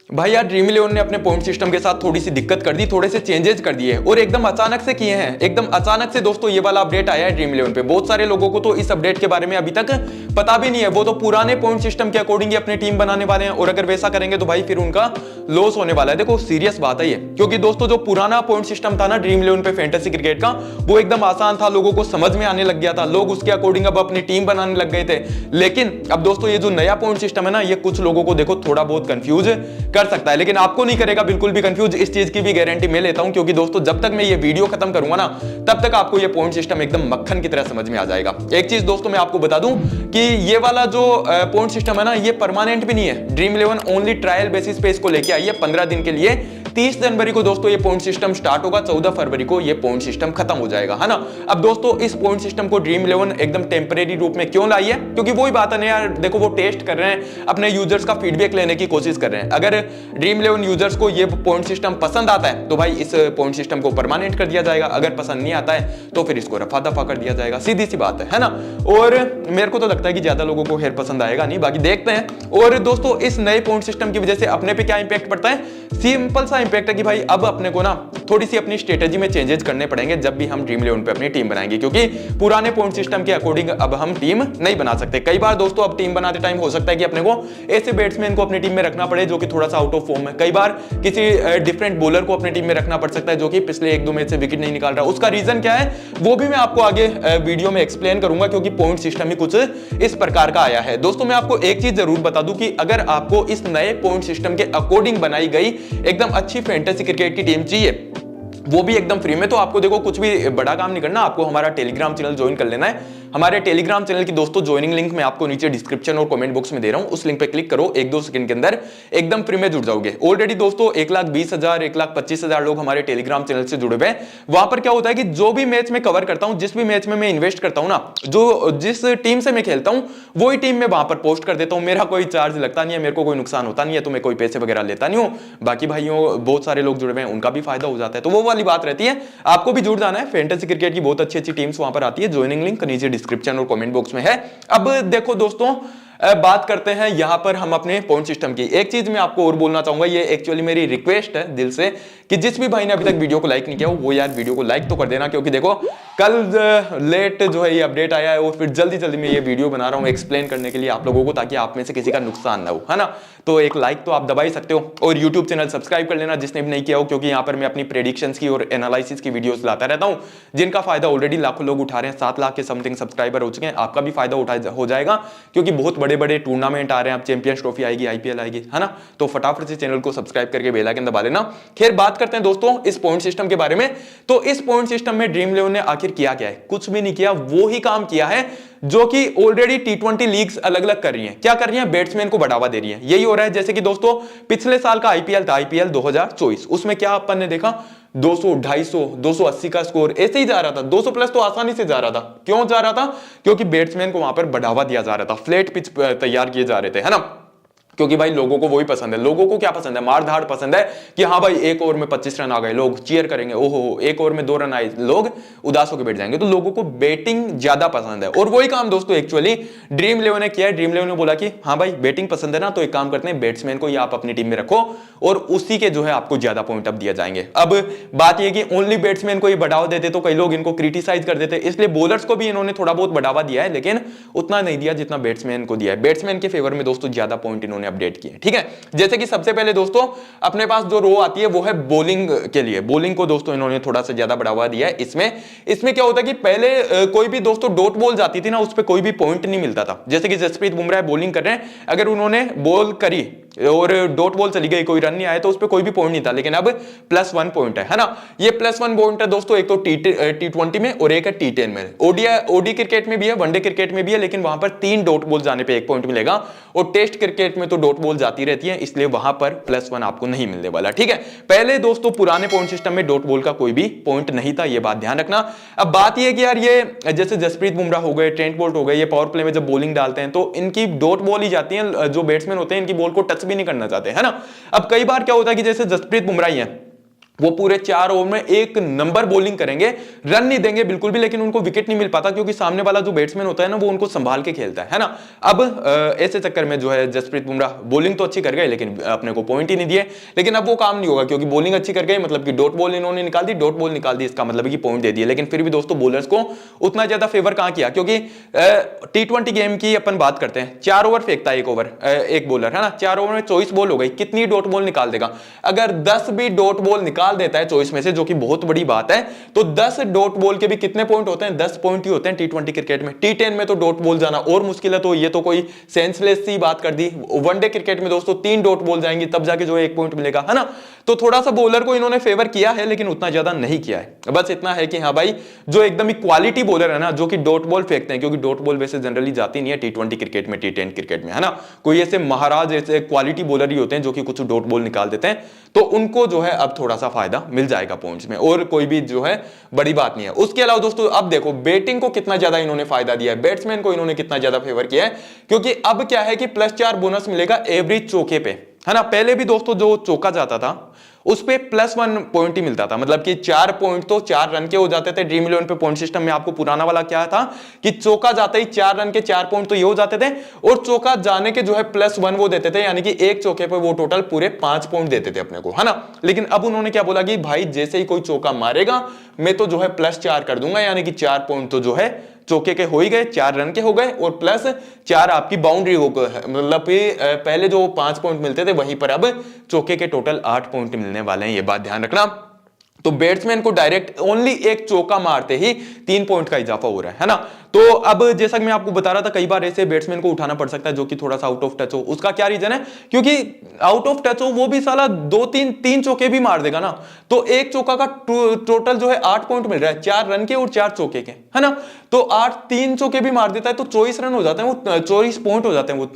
भाई यार dream eleven ने अपने पॉइंट सिस्टम के साथ थोड़ी सी दिक्कत कर दी, थोड़े से चेंजेस कर दिए और एकदम अचानक से किए हैं। एकदम अचानक से दोस्तों ये वाला अपडेट आया है ड्रीम इलेवन पे। बहुत सारे लोगों को तो इस अपडेट के बारे में अभी तक पता भी नहीं है। वो तो पुराने पॉइंट सिस्टम के अकॉर्डिंग ही अपनी टीम बनाने वाले हैं और अगर वैसा करेंगे तो भाई फिर उनका लॉस होने वाला है। देखो सीरियस बात है ये, क्योंकि दोस्तों जो पुराना पॉइंट सिस्टम था ना ड्रीम इलेवन पे फैंटेसी क्रिकेट का, वो एकदम आसान था, लोगों को समझ में आने लग गया था, लोग उसके अकॉर्डिंग अब अपनी टीम बनाने लग गए थे। लेकिन अब दोस्तों ये जो नया पॉइंट सिस्टम है ना, ये कुछ लोगों को देखो थोड़ा बहुत कंफ्यूज कर सकता है, लेकिन आपको नहीं करेगा बिल्कुल भी कंफ्यूज। इस चीज की भी गारंटी मैं लेता हूं, क्योंकि दोस्तों जब तक मैं ये वीडियो खत्म करूंगा ना, तब तक आपको ये पॉइंट सिस्टम एकदम मक्खन की तरह समझ में आ जाएगा। एक चीज दोस्तों मैं आपको बता दूं कि ये वाला जो पॉइंट सिस्टम है ना, ये परमानेंट भी नहीं है। Dream eleven only trial basis पे इसको लेके आई है 15 दिन के लिए। 30 जनवरी को दोस्तों ये पॉइंट सिस्टम स्टार्ट होगा, 14 फरवरी को ये पॉइंट सिस्टम खत्म हो जाएगा, है ना। अब दोस्तों इस पॉइंट सिस्टम को ड्रीम इलेवन एकदम टेम्परेरी रूप में क्यों लाई है, क्योंकि वही बात है ना यार, देखो वो टेस्ट कर रहे हैं, अपने यूजर्स का फीडबैक लेने की कोशिश कर रहे हैं। अगर ड्रीम इलेवन यूजर्स को ये पॉइंट सिस्टम पसंद आता है तो भाई इस पॉइंट सिस्टम को परमानेंट कर दिया जाएगा, अगर पसंद नहीं आता है तो फिर इसको रफा दफा कर दिया जाएगा, सीधी सी बात है ना। और मेरे को तो लगता है कि ज्यादा लोगों को खैर पसंद आएगा नहीं, बाकी देखते हैं। और दोस्तों इस नए पॉइंट सिस्टम की वजह से अपने पे क्या इंपैक्ट पड़ता है, सिंपल सा इंपैक्ट है कि भाई अब अपने को ना थोड़ी सी अपनी स्ट्रेटेजी में चेंजेस करने पड़ेंगे जब भी हम ड्रीम इलेवन पे अपनी टीम बनाएंगे, क्योंकि पुराने पॉइंट सिस्टम के अकॉर्डिंग अब हम टीम नहीं बना सकते। कई बार दोस्तों अब टीम बनाते टाइम हो सकता है कि अपने को ऐसे बैट्समैन को अपनी टीम में रखना पड़े जो कि थोड़ा सा आउट ऑफ फॉर्म है। कई बार किसी डिफरेंट बॉलर को अपनी टीम में रखना पड़ सकता है जो कि पिछले 1-2 मैच से विकेट नहीं निकाल रहा। उसका रीजन क्या है वो भी मैं आपको आगे वीडियो में एक्सप्लेन करूंगा, क्योंकि पॉइंट सिस्टम ही कुछ इस प्रकार का आया है। दोस्तों मैं आपको एक चीज जरूर बता दूं कि अगर आपको इस नए पॉइंट सिस्टम के अकॉर्डिंग बनाई गई एकदम अच्छी फैंटेसी क्रिकेट की टीम चाहिए, वो भी एकदम फ्री में, तो आपको देखो कुछ भी बड़ा काम नहीं करना, आपको हमारा टेलीग्राम चैनल ज्वाइन कर लेना है। हमारे टेलीग्राम चैनल की दोस्तों ज्वाइनिंग लिंक मैं आपको नीचे डिस्क्रिप्शन और कमेंट बॉक्स में दे रहा हूं, उस लिंक पे क्लिक करो, 1-2 सेकंड के अंदर एकदम फ्री में जुड़ जाओगे। ऑलरेडी दोस्तों 1,20,000 1,25,000 लोग हमारे टेलीग्राम चैनल से जुड़े हुए हैं। वहां पर क्या होता है कि जो भी मैच मैं कवर करता हूं, जिस भी मैच में मैं इन्वेस्ट करता हूं ना, जो जिस टीम से मैं खेलता हूं वही टीम में वहां पर पोस्ट कर देता हूं। मेरा कोई चार्ज लगता नहीं है, मेरे को कोई नुकसान होता नहीं है, तो मैं कोई पैसे वगैरह लेता नहीं हूं। बाकी भाइयों बहुत सारे लोग जुड़े हुए हैं, उनका भी फायदा हो जाता है, तो वो वाली बात रहती है। आपको भी जुड़ जाना है, फैंटेसी क्रिकेट की बहुत अच्छी अच्छी टीम्स वहां पर आती है। ज्वाइनिंग लिंक नीचे डिस्क्रिप्शन और कमेंट बॉक्स में है। अब देखो दोस्तों बात करते हैं यहां पर हम अपने पॉइंट सिस्टम की। एक चीज मैं आपको और बोलना चाहूंगा, ये एक्चुअली मेरी रिक्वेस्ट है दिल से, कि जिस भी भाई ने अभी तक वीडियो को लाइक नहीं किया हो वो यार वीडियो को लाइक तो कर देना, क्योंकि देखो कल लेट जो है ये अपडेट आया है और फिर जल्दी जल्दी मैं ये वीडियो बना रहा हूं एक्सप्लेन करने के लिए आप लोगों को, ताकि आप में से किसी का नुकसान ना हो, है ना। तो एक लाइक तो आप दबा ही सकते हो, और यूट्यूब चैनल सब्सक्राइब कर लेना जिसने भी नहीं किया हो, क्योंकि यहाँ पर मैं अपनी प्रेडिक्शंस की और एनालिसिस की वीडियोस लाता रहता हूँ, जिनका फायदा ऑलरेडी लाखों लोग उठा रहे हैं। 7 लाख के समथिंग सब्सक्राइबर हो चुके हैं, आपका भी फायदा हो जाएगा, क्योंकि बहुत बड़े बड़े टूर्नामेंट आ रहे हैं। अब चैंपियंस ट्रॉफी आएगी, आईपीएल आएगी, है ना। तो फटाफट से चैनल को सब्सक्राइब करके बेल आइकन दबा लेना। खैर बात करते हैं दोस्तों इस पॉइंट सिस्टम के बारे में। तो इस पॉइंट सिस्टम में ड्रीम इलेवन ने आखिर किया क्या है, कुछ भी नहीं किया, वो ही काम किया है जो कि ऑलरेडी T20 लीग्स अलग अलग कर रही हैं। क्या कर रही हैं, बैट्समैन को बढ़ावा दे रही हैं। यही हो रहा है, जैसे कि दोस्तों पिछले साल का आईपीएल था, आईपीएल 2024, उसमें क्या अपन ने देखा, 200, 250, 280 का स्कोर ऐसे ही जा रहा था। 200 प्लस तो आसानी से जा रहा था। क्यों जा रहा था, क्योंकि बैट्समैन को वहां पर बढ़ावा दिया जा रहा था, फ्लैट पिच तैयार किए जा रहे थे, है ना। क्योंकि भाई लोगों को वही पसंद है। लोगों को क्या पसंद है, मार धाड़ पसंद है, कि हाँ भाई एक ओवर में 25 रन आ गए, लोग चीयर करेंगे, ओहो एक ओवर में 2 रन आए, लोग उदास होकर बैठ जाएंगे। तो लोगों को बैटिंग ज्यादा पसंद है, और वही काम दोस्तों एक्चुअली ड्रीम इलेवन ने किया है। ड्रीम इलेवन ने बोला कि हाँ भाई बैटिंग पसंद है ना, तो एक काम करते हैं, बैट्समैन को ही आप अपनी टीम में रखो और उसी के जो है आपको ज्यादा पॉइंट अप दिया जाएंगे। अब बात यह कि ओनली बैट्समैन को ये बढ़ावा देते तो कई लोग इनको क्रिटिसाइज कर देते, इसलिए बॉलर्स को भी इन्होंने थोड़ा बहुत बढ़ावा दिया है, लेकिन उतना नहीं दिया जितना बैट्समैन को दिया है। बैट्समैन के फेवर में दोस्तों ज्यादा पॉइंट इन्होंने अपडेट किए, ठीक है। जैसे कि सबसे पहले दोस्तों अपने पास जो रो आती है वो है बॉलिंग के लिए। बॉलिंग को दोस्तों इन्होंने थोड़ा सा ज्यादा बढ़ावा दिया है। इसमें क्या होता है कि पहले कोई भी दोस्तों डॉट बॉल जाती थी ना, उस पर कोई भी पॉइंट नहीं मिलता था। जैसे कि जसप्रीत बुमराह बॉलिंग कर रहे हैं, अगर उन्होंने बॉल करी और डॉट बॉल चली गई, कोई रन नहीं आया, तो उस पर कोई भी पॉइंट नहीं था, लेकिन अब +1 पॉइंट है ना। ये +1 पॉइंट है दोस्तों, एक तो T20 में और एक है T10 में। ओडी क्रिकेट में भी है, वनडे क्रिकेट में भी है, लेकिन वहां पर 3 डॉट बॉल जाने पे 1 पॉइंट मिलेगा, और टेस्ट क्रिकेट में तो डॉट बॉल जाती रहती है, इसलिए वहां पर +1 आपको नहीं मिलने वाला, ठीक है। पहले दोस्तों पुराने पॉइंट सिस्टम में डॉट बॉल का कोई भी पॉइंट नहीं था, ये बात ध्यान रखना। अब बात यह कि यार ये जैसे जसप्रीत बुमराह हो गए, ट्रेंट बोल्ट हो गए, ये पावर प्ले में जब बॉलिंग डालते हैं तो इनकी डॉट बॉल ही जाती है, जो बैट्समैन होते हैं इनकी बॉल को टच भी नहीं करना चाहते, है ना। अब कई बार क्या होता है कि जैसे जसप्रीत बुमराह है, वो पूरे 4 ओवर में एक नंबर बॉलिंग करेंगे, रन नहीं देंगे बिल्कुल भी, लेकिन उनको विकेट नहीं मिल पाता क्योंकि सामने वाला जो बैट्समैन होता है ना वो उनको संभाल के खेलता है ना। अब ऐसे चक्कर में जो है जसप्रीत बुमराह बॉलिंग तो अच्छी कर गए लेकिन अपने को पॉइंट ही नहीं दिए। लेकिन अब वो काम नहीं होगा क्योंकि बॉलिंग अच्छी कर गए, मतलब कि डॉट बॉल इन्होंने निकाल दी, डॉट बॉल निकाल दी, इसका मतलब है कि पॉइंट दे दिए। लेकिन फिर भी दोस्तों बॉलर्स को उतना ज्यादा फेवर कहां किया, क्योंकि T20 गेम की अपन बात करते हैं, 4 ओवर फेंकता है एक बॉलर है ना, 4 ओवर में 24 बॉल हो गई, कितनी डॉट बॉल निकाल देगा? अगर 10 भी डॉट बॉल निकाल देता है 24 में से, जो कि बहुत बड़ी बात है, तो 10 डॉट बॉल के भी कितने पॉइंट होते हैं? 10 पॉइंट ही होते हैं T20 क्रिकेट में। T10 में तो डॉट बॉल जाना और मुश्किल है, तो ये तो कोई सेंसलेस सी बात कर दी। वनडे क्रिकेट में दोस्तों 3 डॉट बॉल जाएंगी तब जाके जो है 1 पॉइंट मिलेगा, है ना। तो थोड़ा सा बॉलर को इन्होंने फेवर किया है लेकिन उतना ज्यादा नहीं किया है। बस इतना है कि हाँ भाई, जो एकदम ही क्वालिटी बॉलर है ना, जो कि डॉट बॉल फेंकते हैं, क्योंकि डॉट बॉल वैसे जनरली जाती नहीं है T20 क्रिकेट में, T10 क्रिकेट में, है ना। कोई ऐसे महाराज ऐसे क्वालिटी बॉलर ही होते हैं जो कि कुछ डॉट बॉल निकाल देते हैं, तो उनको जो है अब थोड़ा सा फायदा मिल जाएगा पॉइंट्स में, और कोई भी जो है बड़ी बात नहीं है। उसके अलावा दोस्तों अब देखो बैटिंग को कितना ज्यादा इन्होंने फायदा दिया है, बैट्समैन को इन्होंने कितना ज्यादा फेवर किया है, क्योंकि अब क्या है कि +4 बोनस मिलेगा एवरेज चौके पे, है ना। पहले भी दोस्तों जो चौका जाता था उस पे +1 पॉइंट ही मिलता था, मतलब कि 4 पॉइंट तो 4 रन के हो जाते थे। ड्रीम 11 पे पॉइंट सिस्टम में आपको पुराना वाला क्या था कि चौका जाते ही 4 रन के 4 पॉइंट तो ये हो जाते थे, और चौका जाने के जो है +1 वो देते थे, यानी कि एक चौके पे वो टोटल पूरे 5 पॉइंट देते थे अपने को, है ना। लेकिन अब उन्होंने क्या बोला कि भाई जैसे ही कोई चौका मारेगा मैं तो जो है +4 कर दूंगा, यानी कि 4 पॉइंट तो जो है चौके के हो ही गए, 4 रन के हो गए, और +4 आपकी बाउंड्री हो गए, मतलब पहले जो 5 पॉइंट मिलते थे वहीं पर अब चौके के टोटल 8 पॉइंट मिलने वाले हैं, ये बात ध्यान रखना। तो बैट्समैन को डायरेक्ट ओनली एक चौका मारते ही 3 पॉइंट का इजाफा हो रहा है ना। तो अब जैसा कि मैं आपको बता रहा था, कई बार ऐसे बैट्समैन को उठाना पड़ सकता है जो कि थोड़ा सा आउट ऑफ टच हो। उसका क्या रीजन है? क्योंकि आउट ऑफ टच हो वो भी साला 2-3 चौके भी मार देगा ना, तो एक चौका का टोटल जो है 8 पॉइंट मिल रहा है, 4 रन के और 4 चौके के, है ना। तो 3 चौके भी मार देता है तो 24 रन हो जाते हैं, वो 24 पॉइंट हो जाते हैं वो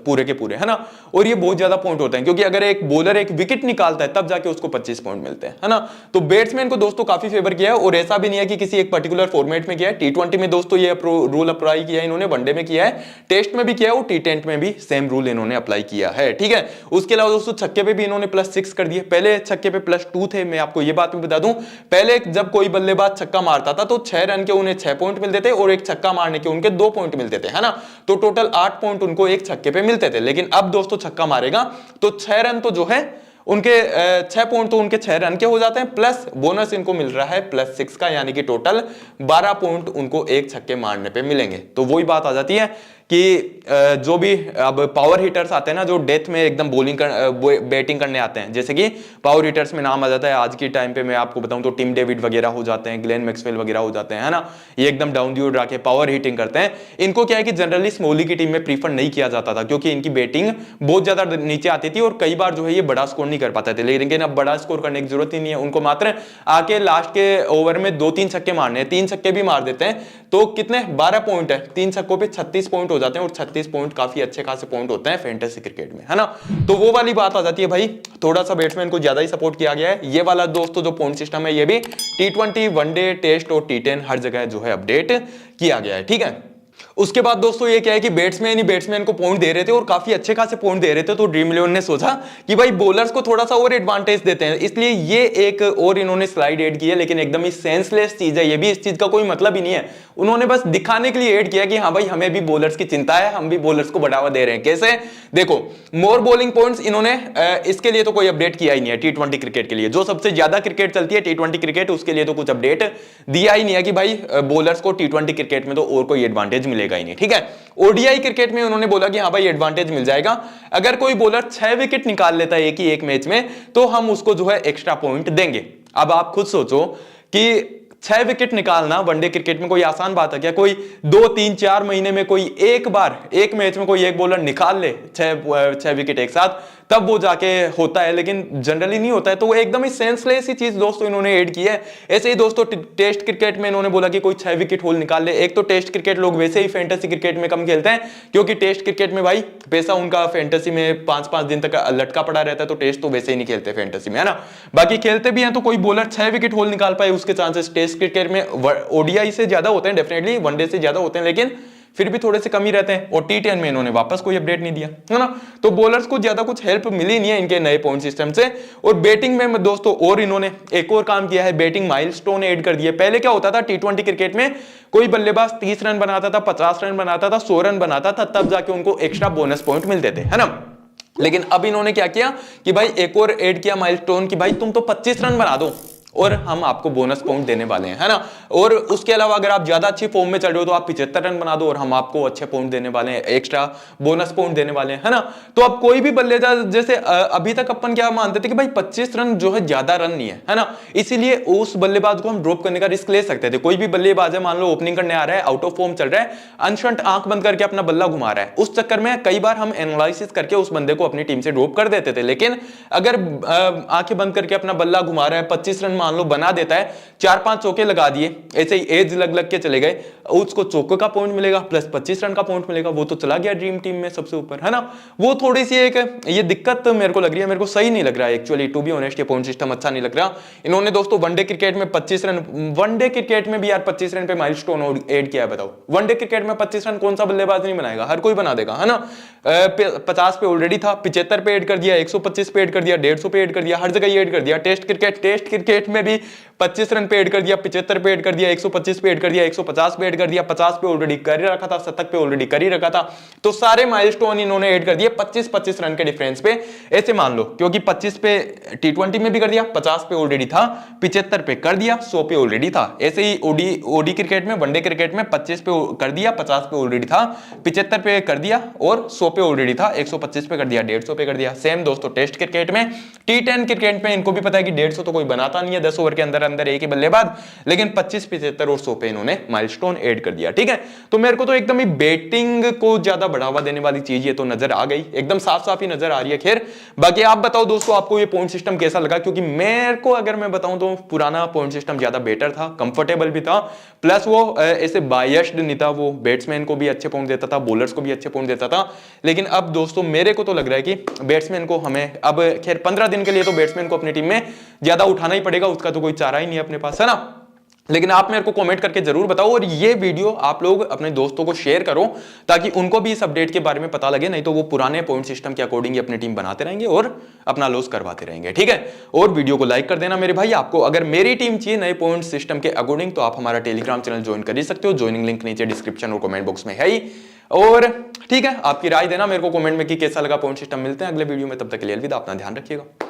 पूरे के पूरे, है ना। और ये बहुत ज्यादा पॉइंट होते हैं, क्योंकि अगर एक बॉलर एक विकेट निकालता है तब जाके उसको 25 पॉइंट मिलते हैं, है ना। तो बैट्समैन को दोस्तों काफी फेवर किया है, और ऐसा भी नहीं है कि किसी एक पर्टिकुलर फॉर्मेट में किया है। T20 में दोस्तों ये रूल अप्लाई किया है इन्होंने, वनडे में किया है, टेस्ट में भी किया है, और T10 में भी सेम रूल इन्होंने अप्लाई किया है, ठीक है। उसके अलावा दोस्तों छक्के पे भी इन्होंने +6 कर दिए। पहले छक्के पे +2 थे, मैं आपको ये बात भी बता दूं, पहले जब कोई बल्लेबाज छक्का मारता था तो 6 रन के उन्हें 6 पॉइंट मिलते थे, और एक छक्का मारने के उनके 2 पॉइंट मिलते थे, है ना। तो टोटल 8 पॉइंट उनको एक छक्के पे मिलते थे। लेकिन अब दोस्तों छक्का मारेगा तो 6 रन तो जो है उनके 6 पॉइंट तो उनके 6 रन के हो जाते हैं, प्लस बोनस इनको मिल रहा है +6 का, यानी कि टोटल 12 पॉइंट उनको एक छक्के मारने पे मिलेंगे। तो वही बात आ जाती है कि जो भी अब पावर हिटर्स आते हैं ना, जो डेथ में एकदम बैटिंग करने आते हैं, जैसे कि पावर हिटर्स में नाम आ जाता है आज के टाइम पे, मैं आपको बताऊं तो टिम डेविड वगैरह हो जाते हैं, ग्लेन मैक्सवेल वगैरह हो जाते हैं, है ना। ये एकदम डाउन दी ऑर्डर आके पावर हिटिंग करते हैं। इनको क्या है कि जनरली स्मॉली की टीम में प्रीफर नहीं किया जाता था, क्योंकि इनकी बैटिंग बहुत ज्यादा नीचे आती थी और कई बार जो है ये बड़ा स्कोर नहीं कर पाते थे। लेकिन अब बड़ा स्कोर करने की जरूरत ही नहीं है, उनको मात्र आके लास्ट के ओवर में 2-3 छक्के मारने हैं, 3 छक्के भी मार देते हैं तो कितने 12 पॉइंट है, 3 छक्कों पे 36 पॉइंट हो जाते हैं, और 36 पॉइंट काफी अच्छे खासे पॉइंट होते हैं फैंटेसी क्रिकेट में, है ना। तो वो वाली बात आ जाती है भाई, थोड़ा सा बैट्समैन को ज्यादा ही सपोर्ट किया गया है। ये वाला दोस्तों जो पॉइंट सिस्टम है ये भी T20 वनडे टेस्ट और T10 हर जगह जो है अपडेट किया गया है, ठीक है। उसके बाद दोस्तों ये क्या है कि बैट्समैन ही बैट्समैन को पॉइंट दे रहे थे और काफी अच्छे खासे पॉइंट दे रहे थे, तो ड्रीम 11 ने सोचा कि भाई बॉलर्स को थोड़ा सा और एडवांटेज देते हैं, इसलिए ये एक और इन्होंने स्लाइड ऐड की है। लेकिन एकदम ही सेंसलेस चीज है ये भी, इस चीज का कोई मतलब ही नहीं है, उन्होंने बस दिखाने के लिए ऐड किया कि हाँ भाई हमें भी बॉलर्स की चिंता है, हम भी बॉलर्स को बढ़ावा दे रहे हैं। कैसे? देखो, मोर बॉलिंग पॉइंट्स इन्होंने इसके लिए तो कोई अपडेट किया ही नहीं है। T20 क्रिकेट के लिए जो सबसे ज्यादा क्रिकेट चलती है T20 क्रिकेट, उसके लिए तो कुछ अपडेट दिया ही नहीं है कि भाई बॉलर्स को T20 क्रिकेट में तो और कोई एडवांटेज मिलेगा ही नहीं, ठीक है। ओडीआई क्रिकेट में उन्होंने बोला कि हाँ भाई एडवांटेज मिल जाएगा, अगर कोई बॉलर 6 विकेट निकाल लेता है एक मैच में तो हम उसको जो है एक्स्ट्रा पॉइंट देंगे। अब आप खुद सोचो कि 6 विकेट निकालना वनडे क्रिकेट में कोई आसान बात है क्या? कोई 2-3-4 महीने में कोई एक बार एक मैच में कोई एक बॉलर निकाल ले 6 विकेट एक साथ, तब वो जाके होता है, लेकिन जनरली नहीं होता है। तो वो एकदम ही सेंसलेस ही चीज दोस्तों इन्होंने ऐड की है। ऐसे ही दोस्तों टेस्ट क्रिकेट में इन्होंने बोला कि कोई 6 विकेट होल निकाल ले। एक तो टेस्ट क्रिकेट लोग वैसे ही फैंटेसी क्रिकेट में कम खेलते हैं, क्योंकि टेस्ट क्रिकेट में भाई पैसा उनका फैंटेसी में 5-5 दिन तक लटका पड़ा रहता है, तो टेस्ट तो वैसे ही नहीं खेलते फैंटेसी में, है ना। बाकी खेलते भी हैं तो कोई बॉलर 6 विकेट होल निकाल पाए उसके चांसेस टेस्ट क्रिकेट में ओडीआई से ज्यादा होते हैं, डेफिनेटली वनडे से ज्यादा होते हैं, लेकिन फिर भी थोड़े से कम ही रहते हैं, और T10 में इन्होंने वापस कोई अपडेट नहीं दिया, है ना। तो बॉलर्स को ज्यादा कुछ हेल्प मिली नहीं है इनके नए पॉइंट सिस्टम से। और बैटिंग में दोस्तों और इन्होंने एक और काम किया है, बैटिंग माइलस्टोन ऐड कर दिए। पहले क्या होता था T20 क्रिकेट में, कोई बल्लेबाज 30 रन बनाता था, 50 रन बनाता था, 100 रन बनाता था, तब जाके उनको एक्स्ट्रा बोनस पॉइंट मिलते थे, है ना। लेकिन अब इन्होंने क्या किया कि भाई एक और ऐड किया माइलस्टोन कि भाई तुम तो 25 रन बना दो और हम आपको बोनस पॉइंट देने वाले हैं, है ना। और उसके अलावा अगर आप ज्यादा अच्छी फॉर्म में चल रहे हो तो आप 75 रन बना दो और हम आपको अच्छे पॉइंट देने वाले हैं, एक्स्ट्रा बोनस पॉइंट देने वाले हैं, है ना। तो अब कोई भी बल्लेबाज, जैसे अभी तक अपन क्या मानते थे कि भाई 25 रन जो है ज्यादा रन नहीं है ना, इसीलिए उस बल्लेबाज को हम ड्रॉप करने का रिस्क ले सकते थे। कोई भी बल्लेबाज है, मान लो ओपनिंग करने आ रहा है, आउट ऑफ फॉर्म चल रहा है, अनशंट आंख बंद करके अपना बल्ला घुमा रहा है, उस चक्कर में कई बार हम एनालिसिस करके उस बंदे को अपनी टीम से ड्रॉप कर देते थे। लेकिन अगर आंखें बंद करके अपना बल्ला घुमा रहा है, 25 रन मान लो बना देता है, 4-5 चौके लगा दिए, ऐसे ही एज लग लग के चले गए, उसको चौके का पॉइंट मिलेगा प्लस 25 रन का पॉइंट मिलेगा, वो तो चला गया ड्रीम टीम में सबसे ऊपर, है ना। वो थोड़ी सी एक ये दिक्कत मेरे को लग रही है, मेरे को सही नहीं लग रहा है एक्चुअली, टू बी ऑनेस्ट। ये पॉइंट सिस्टम अच्छा नहीं लग रहा। इन्होंने दोस्तों वनडे क्रिकेट में 25 रन, वनडे क्रिकेट में भी यार 25 रन पे माइलस्टोन ऐड किया है, बताओ। वनडे क्रिकेट में 25 रन कौन सा बल्लेबाज नहीं बनाएगा, हर कोई बना देगा, है ना। 50 पे ऑलरेडी था, 75 पे ऐड कर दिया, 125 पे ऐड कर दिया, 150 पे ऐड कर दिया, हर जगह ऐड कर दिया। टेस्ट क्रिकेट में भी 25 रन पे ऐड कर दिया, 75 पे ऐड कर दिया, 125 पे ऐड कर दिया, 150 पे ऐड कर दिया, 50 पे ऑलरेडी कर ही रखा था, 70 पे ऑलरेडी कर ही रखा था। तो सारे माइलस्टोन इन्होंने ऐड कर दिए 25-25 रन के डिफरेंस पे। ऐसे मान लो, क्योंकि 25 पे T20 में भी कर दिया, 50 पे ऑलरेडी था, 75 पे कर दिया, 100 पे ऑलरेडी था। ऐसे ही ओडी क्रिकेट में, वनडे क्रिकेट में 25 पे कर दिया, 50 पे ऑलरेडी था, 75 पे कर दिया और 100 पे ऑलरेडी था, 125 पे कर दिया, 150 पे कर दिया। सेम दोस्तों टेस्ट क्रिकेट में, T10 क्रिकेट में इनको भी पता है कि 150 तो कोई बनाता नहीं है 10 ओवर के अंदर अंदर एक ही बल्लेबाज, लेकिन 25, 75 और 100 पे इन्होंने माइलस्टोन ऐड कर दिया, ठीक है। तो मेरे को तो एकदम ही बैटिंग को ज्यादा बढ़ावा देने वाली चीज ये तो नजर आ गई, एकदम साफ साफ ही नजर आ रही है। खैर बाकी आप बताओ दोस्तों, आपको ये पॉइंट सिस्टम कैसा लगा, क्योंकि मेरे को अगर मैं बताऊं तो पुराना पॉइंट सिस्टम ज्यादा बेटर था, कंफर्टेबल भी था, प्लस वो ऐसे बायस्ड नहीं था, वो बैट्समैन को भी अच्छे पॉइंट देता था, बॉलर्स को भी अच्छे पॉइंट देता था। लेकिन अब दोस्तों मेरे को तो लग रहा है कि बैट्समैन को हमें अब, खैर 15 दिन के लिए तो बैट्समैन को अपनी टीम में ज्यादा उठाना ही पड़ेगा, उसका तो कोई चारा ही नहीं है अपने पास, है ना। लेकिन आप मेरे को कमेंट करके जरूर बताओ, और ये वीडियो आप लोग अपने दोस्तों को शेयर करो ताकि उनको भी इस अपडेट के बारे में पता लगे, नहीं तो वो पुराने पॉइंट सिस्टम के अकॉर्डिंग अपनी टीम बनाते रहेंगे और अपना लॉस करवाते रहेंगे, ठीक है। और वीडियो को लाइक कर देना मेरे भाई। आपको अगर मेरी टीम चाहिए नए पॉइंट सिस्टम के अकॉर्डिंग तो आप हमारा टेलीग्राम चैनल ज्वाइन कर ही सकते हो, ज्वाइनिंग लिंक नीचे डिस्क्रिप्शन और कमेंट बॉक्स में है ही। और ठीक है, आपकी राय देना मेरे को कमेंट में कि कैसा लगा पॉइंट सिस्टम। मिलते हैं अगले वीडियो में, तब तक के लिए अलविदा, अपना ध्यान रखिएगा।